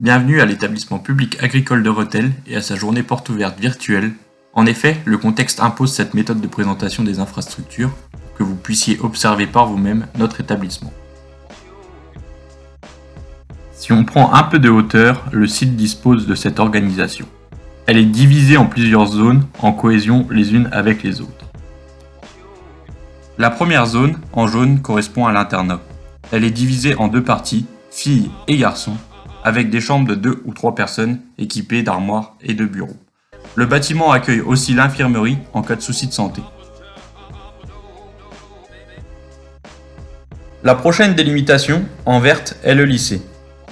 Bienvenue à l'établissement public agricole de Rethel et à sa journée porte ouverte virtuelle. En effet, le contexte impose cette méthode de présentation des infrastructures pour que vous puissiez observer par vous-même notre établissement. Si on prend un peu de hauteur, le site dispose de cette organisation. Elle est divisée en plusieurs zones en cohésion les unes avec les autres. La première zone, en jaune, correspond à l'internat. Elle est divisée en deux parties, filles et garçons, avec des chambres de 2 ou 3 personnes équipées d'armoires et de bureaux. Le bâtiment accueille aussi l'infirmerie en cas de soucis de santé. La prochaine délimitation, en verte, est le lycée.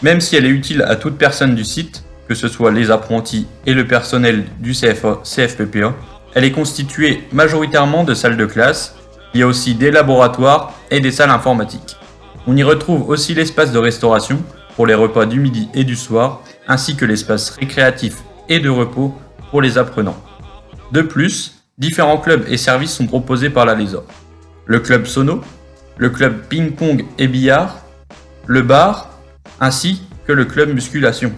Même si elle est utile à toute personne du site, que ce soit les apprentis et le personnel du CFA, CFPPA, elle est constituée majoritairement de salles de classe. Il y a aussi des laboratoires et des salles informatiques. On y retrouve aussi l'espace de restauration pour les repas du midi et du soir, ainsi que l'espace récréatif et de repos pour les apprenants. De plus, différents clubs et services sont proposés par la LESA. Le club sono, le club ping-pong et billard, le bar, ainsi que le club musculation.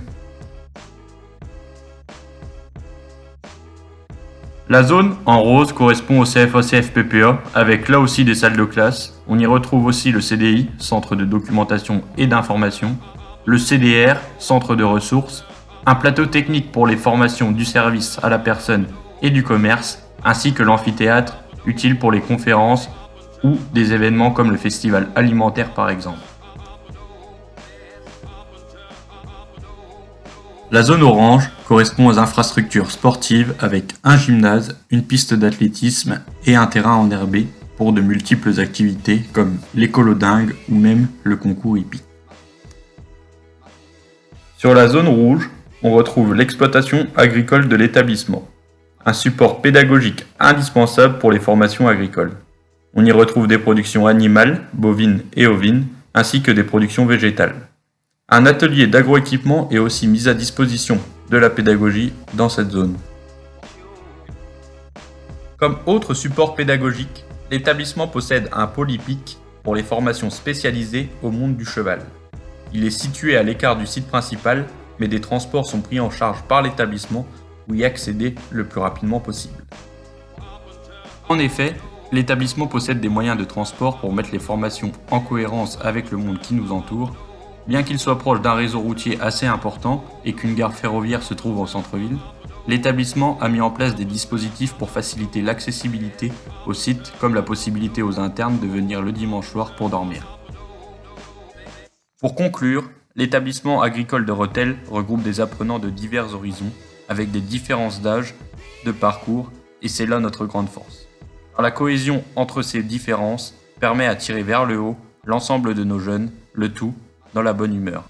La zone en rose correspond au CFA-CFPPA avec là aussi des salles de classe. On y retrouve aussi le CDI, Centre de documentation et d'information, le CDR, Centre de ressources, un plateau technique pour les formations du service à la personne et du commerce, ainsi que l'amphithéâtre, utile pour les conférences ou des événements comme le festival alimentaire par exemple. La zone orange correspond aux infrastructures sportives avec un gymnase, une piste d'athlétisme et un terrain enherbé pour de multiples activités comme l'écolo-dingue ou même le concours hippique. Sur la zone rouge, on retrouve l'exploitation agricole de l'établissement, un support pédagogique indispensable pour les formations agricoles. On y retrouve des productions animales, bovines et ovines, ainsi que des productions végétales. Un atelier d'agroéquipement est aussi mis à disposition de la pédagogie dans cette zone. Comme autre support pédagogique, l'établissement possède un pôle hippique pour les formations spécialisées au monde du cheval. Il est situé à l'écart du site principal, mais des transports sont pris en charge par l'établissement pour y accéder le plus rapidement possible. En effet, l'établissement possède des moyens de transport pour mettre les formations en cohérence avec le monde qui nous entoure. Bien qu'il soit proche d'un réseau routier assez important et qu'une gare ferroviaire se trouve au centre-ville, l'établissement a mis en place des dispositifs pour faciliter l'accessibilité au site, comme la possibilité aux internes de venir le dimanche soir pour dormir. Pour conclure, l'établissement agricole de Rethel regroupe des apprenants de divers horizons, avec des différences d'âge, de parcours, et c'est là notre grande force. Car la cohésion entre ces différences permet à tirer vers le haut l'ensemble de nos jeunes, le tout dans la bonne humeur.